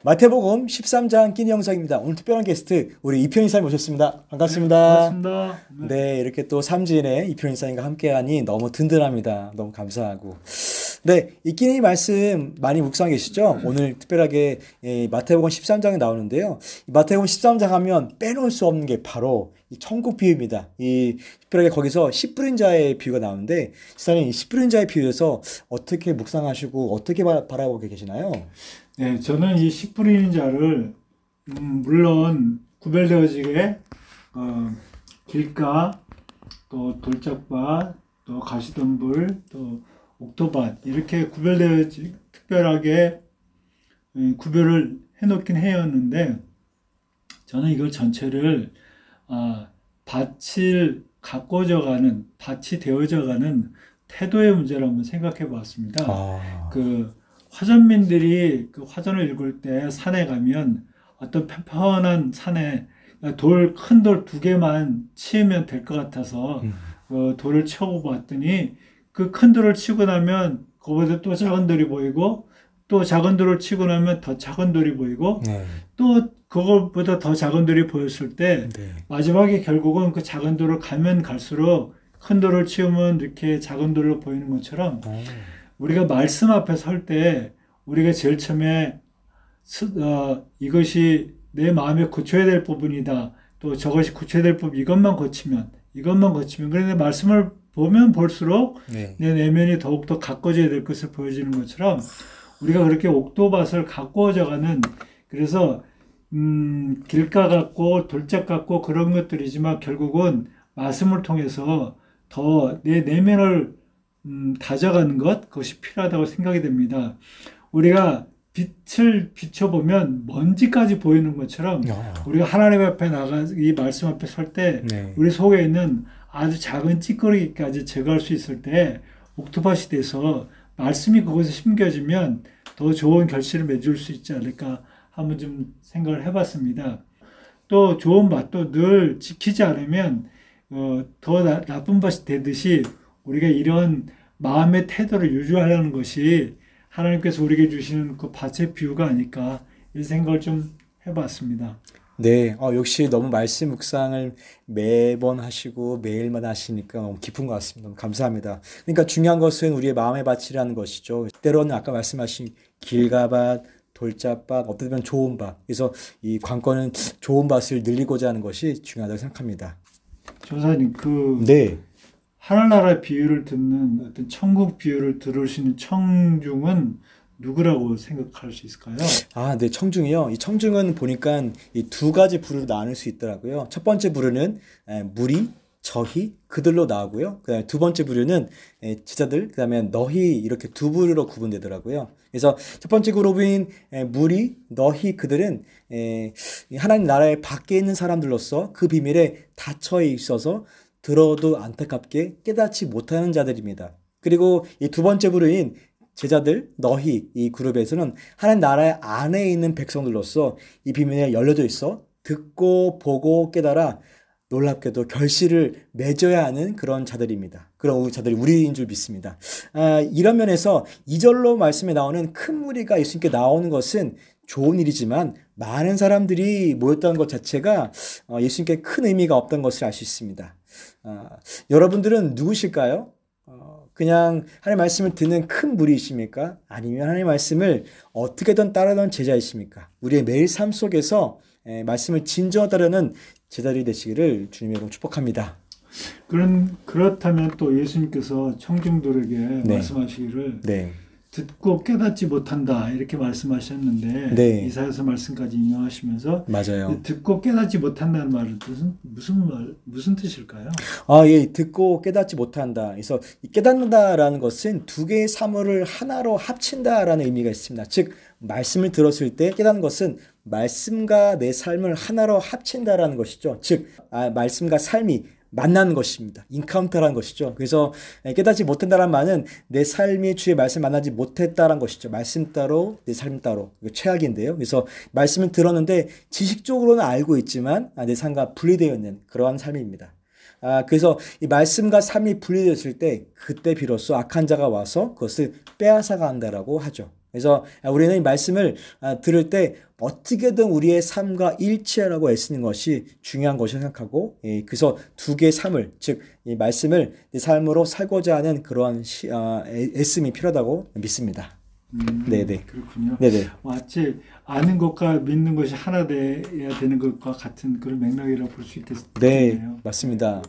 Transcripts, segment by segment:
마태복음 13장 끼니 영상입니다. 오늘 특별한 게스트 우리 이평희 사님 모셨습니다. 반갑습니다. 네, 반갑습니다. 네, 이렇게 또 삼지인의 이평희 사님과 함께하니 너무 든든합니다. 너무 감사하고. 네, 이 끼니 말씀 많이 묵상하고 계시죠? 오늘 특별하게 마태복음 13장에 나오는데요. 마태복음 13장 하면 빼놓을 수 없는 게 바로 이 천국 비유입니다. 이 특별하게 거기서 씨 뿌린 자의 비유가 나오는데, 지사님 이 씨 뿌린 자의 비유에서 어떻게 묵상하시고 어떻게 바라보고 계시나요? 네, 저는 이 씨 뿌리는 자를 물론 구별되어지게 길가, 또 돌짝밭, 또 가시덤불, 또 옥토밭 이렇게 구별되어지 특별하게 구별을 해놓긴 해였는데, 저는 이걸 전체를 밭을 가꿔져가는, 밭이 되어져가는 태도의 문제를 한번 생각해 보았습니다. 그 화전민들이 그 화전을 읽을 때 산에 가면 어떤 편편한 산에 큰 돌 2개만 치우면 될 것 같아서 돌을 치고 봤더니 그 큰 돌을 치고 나면 그거보다 또 작은 돌이 보이고, 또 작은 돌을 치고 나면 더 작은 돌이 보이고, 또 그거보다 더 작은 돌이 보였을 때 마지막에 결국은 그 작은 돌을 가면 갈수록 큰 돌을 치우면 이렇게 작은 돌로 보이는 것처럼, 우리가 말씀 앞에 설 때 우리가 제일 처음에 이것이 내 마음에 고쳐야 될 부분이다, 또 저것이 고쳐야 될 부분, 이것만 고치면 그런데 말씀을 보면 볼수록 내 내면이 더욱더 가꿔져야 될 것을 보여주는 것처럼, 우리가 그렇게 옥토밭을 가꾸어져가는, 그래서 길가 같고 돌짝 같고 그런 것들이지만 결국은 말씀을 통해서 더 내 내면을 다져가는 것, 그것이 필요하다고 생각이 됩니다. 우리가 빛을 비춰보면 먼지까지 보이는 것처럼, 우리가 하나님 앞에 이 말씀 앞에 설 때 우리 속에 있는 아주 작은 찌꺼기까지 제거할 수 있을 때 옥토밭이 돼서 말씀이 그곳에 심겨지면 더 좋은 결실을 맺을 수 있지 않을까 한번 좀 생각을 해봤습니다. 또 좋은 밭도 늘 지키지 않으면 더 나쁜 밭이 되듯이, 우리가 이런 마음의 태도를 유지하려는 것이 하나님께서 우리에게 주시는 그 밭의 비유가 아닐까, 이 생각을 좀 해봤습니다. 네, 역시 너무 말씀 묵상을 매번 하시고 매일마다 하시니까 너무 깊은 것 같습니다. 너무 감사합니다. 그러니까 중요한 것은 우리의 마음의 밭이라는 것이죠. 때로는 아까 말씀하신 길가밭, 돌짝밭, 어떻게 보면 좋은 밭. 그래서 이 관건은 좋은 밭을 늘리고자 하는 것이 중요하다고 생각합니다. 조사님, 하늘나라 비유를 듣는, 어떤 천국 비유를 들을 수 있는 청중은 누구라고 생각할 수 있을까요? 네, 청중이요. 이 청중은 보니까 이 2가지 부류로 나눌 수 있더라고요. 첫 번째 부류는 무리, 저희, 그들로 나오고요. 그다음에 2번째 부류는 제자들, 그다음에 너희, 이렇게 2부류로 구분되더라고요. 그래서 첫 번째 그룹인 무리, 너희, 그들은 하나님 나라의 밖에 있는 사람들로서 그 비밀에 닫혀 있어서 들어도 안타깝게 깨닫지 못하는 자들입니다. 그리고 이 2번째 부류인 제자들, 너희, 이 그룹에서는 하나님 나라의 안에 있는 백성들로서 이 비밀에 열려져 있어 듣고 보고 깨달아 놀랍게도 결실을 맺어야 하는 그런 자들입니다. 그런 자들이 우리인 줄 믿습니다. 이런 면에서 2절로 말씀에 나오는 큰 무리가 예수님께 나오는 것은 좋은 일이지만, 많은 사람들이 모였다는 것 자체가 예수님께 큰 의미가 없다는 것을 알 수 있습니다. 여러분들은 누구실까요? 그냥 하나님의 말씀을 듣는 큰 무리이십니까? 아니면 하나님의 말씀을 어떻게든 따르던 제자이십니까? 우리의 매일 삶 속에서 말씀을 진정으로 따르는 제자들이 되시기를 주님의 이름으로 축복합니다. 그렇다면 또 예수님께서 청중들에게 말씀하시기를 듣고 깨닫지 못한다, 이렇게 말씀하셨는데, 이사야서 말씀까지 인용하시면서 맞아요. 듣고 깨닫지 못한다는 말은 무슨 뜻일까요? 듣고 깨닫지 못한다. 그래서 깨닫는다라는 것은 2개의 사물을 하나로 합친다라는 의미가 있습니다. 즉 말씀을 들었을 때 깨닫는 것은 말씀과 내 삶을 하나로 합친다라는 것이죠. 즉 말씀과 삶이 만나는 것입니다. 인카운터라는 것이죠. 그래서 깨닫지 못한다는 말은 내 삶이 주의 말씀 만나지 못했다는 것이죠. 말씀 따로 내 삶 따로. 이거 최악인데요. 그래서 말씀을 들었는데 지식적으로는 알고 있지만 내 삶과 분리되어 있는 그러한 삶입니다. 그래서 이 말씀과 삶이 분리됐을 때 그때 비로소 악한 자가 와서 그것을 빼앗아가 한다라고 하죠. 그래서 우리는 이 말씀을 들을 때 어떻게든 우리의 삶과 일치하라고 애쓰는 것이 중요한 것이라고 생각하고, 그래서 두 개의 삶을, 즉 이 말씀을 내 삶으로 살고자 하는 그러한 애씀이 필요하다고 믿습니다. 네네. 그렇군요. 네네. 마치 아는 것과 믿는 것이 하나 돼야 되는 것과 같은 그런 맥락이라고 볼 수 있겠네요. 네, 맞습니다.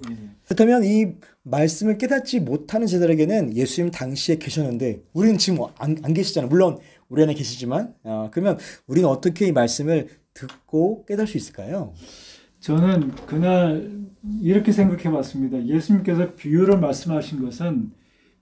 그렇다면 이 말씀을 깨닫지 못하는 자들에게는 예수님 당시에 계셨는데 우리는 지금 안 계시잖아요. 물론 우리 안에 계시지만 그러면 우리는 어떻게 이 말씀을 듣고 깨달을 수 있을까요? 저는 그날 이렇게 생각해 봤습니다. 예수님께서 비유를 말씀하신 것은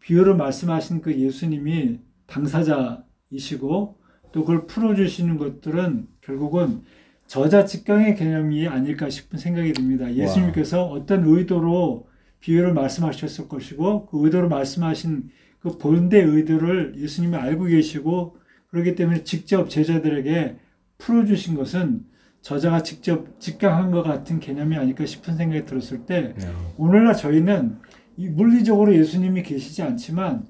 비유를 말씀하신 그 예수님이 당사자이시고 또 그걸 풀어주시는 것들은 결국은 저자 직강의 개념이 아닐까 싶은 생각이 듭니다. 예수님께서 어떤 의도로 비유를 말씀하셨을 것이고 그 의도로 말씀하신 그 본대 의도를 예수님이 알고 계시고 그렇기 때문에 직접 제자들에게 풀어주신 것은 저자가 직접 직강한 것 같은 개념이 아닐까 싶은 생각이 들었을 때 오늘날 저희는 물리적으로 예수님이 계시지 않지만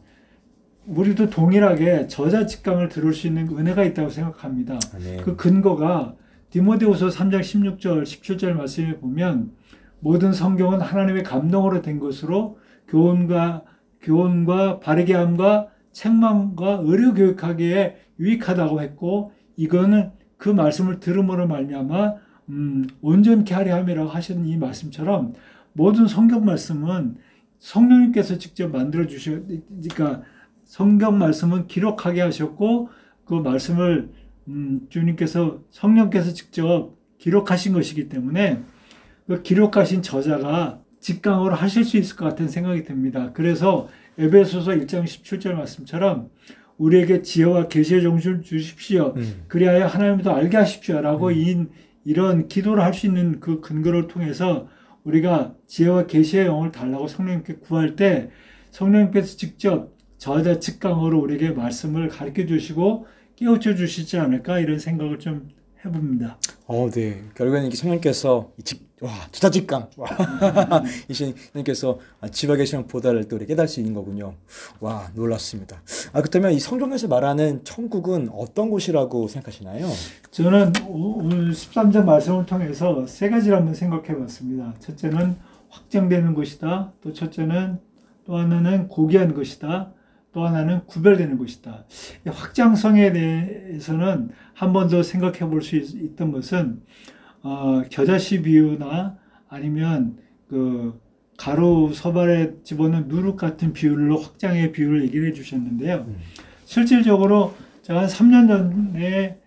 우리도 동일하게 저자 직강을 들을 수 있는 은혜가 있다고 생각합니다. 그 근거가 디모데후서 3장 16절 17절 말씀에 보면 모든 성경은 하나님의 감동으로 된 것으로 교훈과 바르게 함과 책망과 의료 교육하기에 유익하다고 했고 이거는 그 말씀을 들음으로 말미암아 온전케 하려 함이라고 하시는 이 말씀처럼 모든 성경 말씀은 성령님께서 직접 만들어 주시니까 성경 말씀은 기록하게 하셨고 그 말씀을 주님께서 성령께서 직접 기록하신 것이기 때문에 그 기록하신 저자가 직강으로 하실 수 있을 것 같은 생각이 듭니다. 그래서 에베소서 1장 17절 말씀처럼 우리에게 지혜와 계시의 정신을 주십시오. 그리하여 하나님을 더 알게 하십시오라고 이런 기도를 할 수 있는 그 근거를 통해서 우리가 지혜와 계시의 영을 달라고 성령님께 구할 때 성령님께서 직접 저자 직강으로 우리에게 말씀을 가르쳐 주시고 깨우쳐 주시지 않을까 이런 생각을 좀 해봅니다. 네. 결국에는 성령께서 저자 직강 이신님께서 집에 계시는 보다를 또 깨달을 수 있는 거군요. 와, 놀랐습니다. 그렇다면 이 성경에서 말하는 천국은 어떤 곳이라고 생각하시나요? 저는 오늘 13장 말씀을 통해서 세 가지를 한번 생각해 봤습니다. 첫째는 확정되는 것이다. 또 하나는 고귀한 것이다. 또 하나는 구별되는 것이다. 확장성에 대해서는 한 번 더 생각해 볼 수 있던 것은 겨자씨 비유나 아니면 그 가루 서발에 집어넣은 누룩 같은 비유로 확장의 비유를 얘기를 해주셨는데요. 실질적으로 제가 한 3년 전에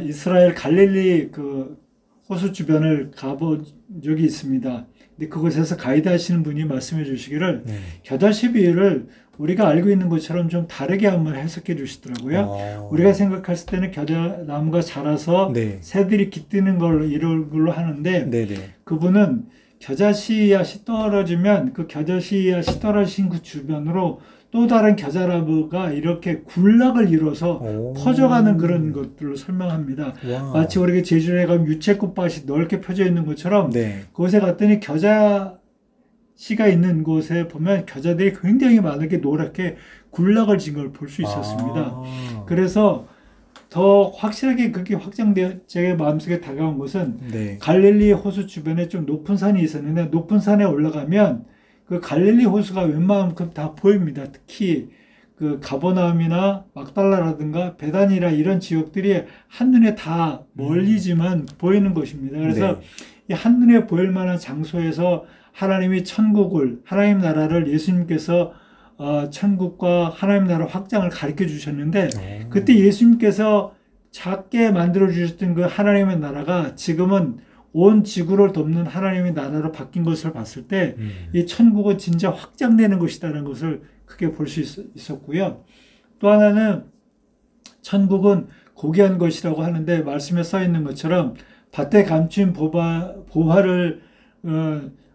이스라엘 갈릴리 그 호수 주변을 가본 적이 있습니다. 근데 그곳에서 가이드 하시는 분이 말씀해 주시기를 겨자씨 비유를 우리가 알고 있는 것처럼 좀 다르게 한번 해석해 주시더라고요. 우리가 생각했을 때는 겨자나무가 자라서 새들이 깃드는 걸로 이런 걸로 하는데 그분은 겨자씨앗이 떨어지면 그 겨자씨앗이 떨어진 그 주변으로 또 다른 겨자나무가 이렇게 군락을 이뤄서 퍼져가는 그런 것들로 설명합니다. 마치 우리가 제주에 가면 유채꽃밭이 넓게 펴져 있는 것처럼 그곳에 갔더니 겨자씨가 있는 곳에 보면 겨자들이 굉장히 많게 노랗게 군락을 진 걸 볼 수 있었습니다. 그래서 더 확실하게 그게 확장되어 제 마음속에 다가온 것은 갈릴리 호수 주변에 좀 높은 산이 있었는데 높은 산에 올라가면 그 갈릴리 호수가 웬만큼 다 보입니다. 특히 그 가버나움이나 막달라라든가 베다니라 이런 지역들이 한눈에 다 멀리지만 보이는 것입니다. 그래서 이 한눈에 보일 만한 장소에서 하나님이 천국을 하나님 나라를 예수님께서 천국과 하나님 나라 확장을 가르쳐 주셨는데 그때 예수님께서 작게 만들어 주셨던 그 하나님의 나라가 지금은 온 지구를 덮는 하나님의 나라로 바뀐 것을 봤을 때 이 천국은 진짜 확장되는 것이라는 것을 크게 볼 수 있었고요. 또 하나는 천국은 고귀한 것이라고 하는데 말씀에 써 있는 것처럼 밭에 감춘 보화를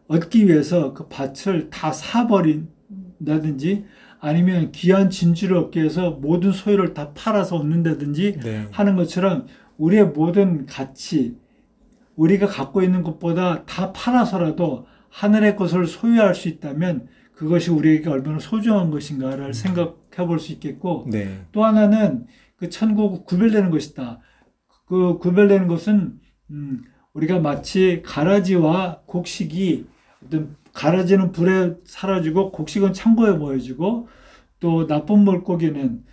얻기 위해서 그 밭을 다 사버린다든지 아니면 귀한 진주를 얻기 위해서 모든 소유를 다 팔아서 얻는다든지 하는 것처럼 우리의 모든 가치 우리가 갖고 있는 것보다 다 팔아서라도 하늘의 것을 소유할 수 있다면 그것이 우리에게 얼마나 소중한 것인가를 생각해 볼 수 있겠고, 네. 또 하나는 그 천국 구별되는 것이다. 그 구별되는 것은 우리가 마치 가라지와 곡식이 어떤 가라지는 불에 사라지고 곡식은 창고에 모여지고 또 나쁜 물고기는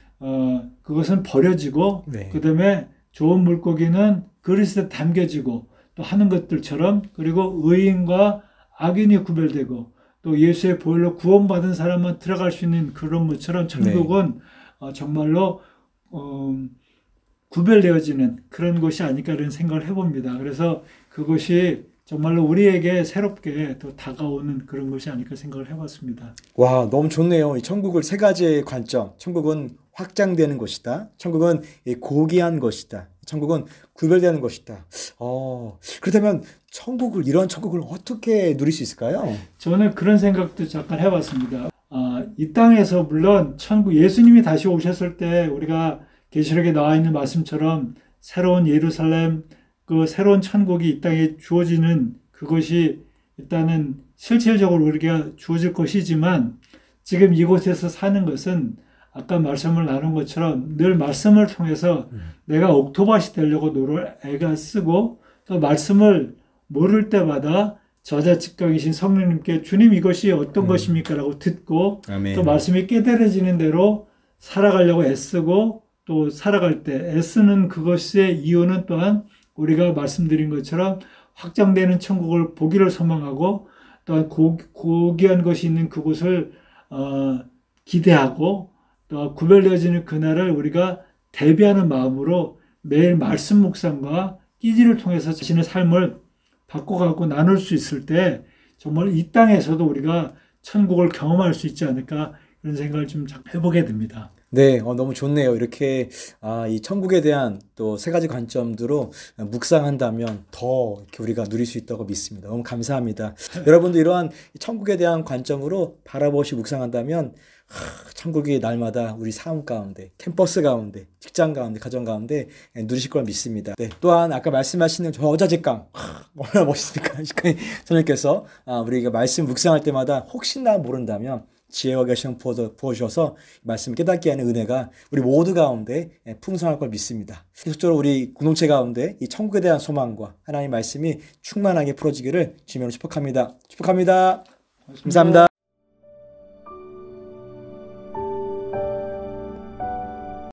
그것은 버려지고 네. 그다음에 좋은 물고기는 그릇에 담겨지고 또 하는 것들처럼, 그리고 의인과 악인이 구별되고 또 예수의 보혈로 구원받은 사람만 들어갈 수 있는 그런 것처럼 천국은 정말로 구별되어지는 그런 것이 아닐까 이런 생각을 해봅니다. 그래서 그것이 정말로 우리에게 새롭게 또 다가오는 그런 것이 아닐까 생각을 해봤습니다. 와, 너무 좋네요. 이 천국을 세 가지의 관점. 천국은 확장되는 것이다. 천국은 고귀한 것이다. 천국은 구별되는 것이다. 그렇다면 이런 천국을 어떻게 누릴 수 있을까요? 저는 그런 생각도 잠깐 해봤습니다. 이 땅에서 물론 천국, 예수님이 다시 오셨을 때 우리가 계시록에 나와 있는 말씀처럼 새로운 예루살렘, 그 새로운 천국이 이 땅에 주어지는 그것이 일단은 실질적으로 우리가 주어질 것이지만, 지금 이곳에서 사는 것은 아까 말씀을 나눈 것처럼 늘 말씀을 통해서 내가 옥토밭이 되려고 노를 애가 쓰고, 또 말씀을 모를 때마다 저자직강이신 성령님께 주님 이것이 어떤 것입니까? 라고 듣고 아멘. 또 말씀이 깨달아지는 대로 살아가려고 애쓰고, 또 살아갈 때 애쓰는 그것의 이유는 또한 우리가 말씀드린 것처럼 확장되는 천국을 보기를 소망하고 또한 고귀한 것이 있는 그곳을 기대하고 또 구별되어지는 그날을 우리가 대비하는 마음으로 매일 말씀 묵상과 끼지를 통해서 자신의 삶을 바꿔가고 나눌 수 있을 때 정말 이 땅에서도 우리가 천국을 경험할 수 있지 않을까 이런 생각을 좀 해보게 됩니다. 네, 너무 좋네요. 이렇게 이 천국에 대한 또 세 가지 관점으로 묵상한다면 더 이렇게 우리가 누릴 수 있다고 믿습니다. 너무 감사합니다. 여러분도 이러한 천국에 대한 관점으로 바라보시 묵상한다면 천국이 날마다 우리 삶 가운데, 캠퍼스 가운데, 직장 가운데, 가정 가운데 누리실 걸 믿습니다. 네, 또한 아까 말씀하시는 저자직강, 얼마나 멋있습니까? 선생님께서 우리가 말씀 묵상할 때마다 혹시나 모른다면 지혜와 계시는 부어주셔서 말씀을 깨닫게 하는 은혜가 우리 모두 가운데 풍성할 걸 믿습니다. 계속적으로 우리 공동체 가운데 이 천국에 대한 소망과 하나님의 말씀이 충만하게 풀어지기를 주님으로 축복합니다. 축복합니다. 감사합니다.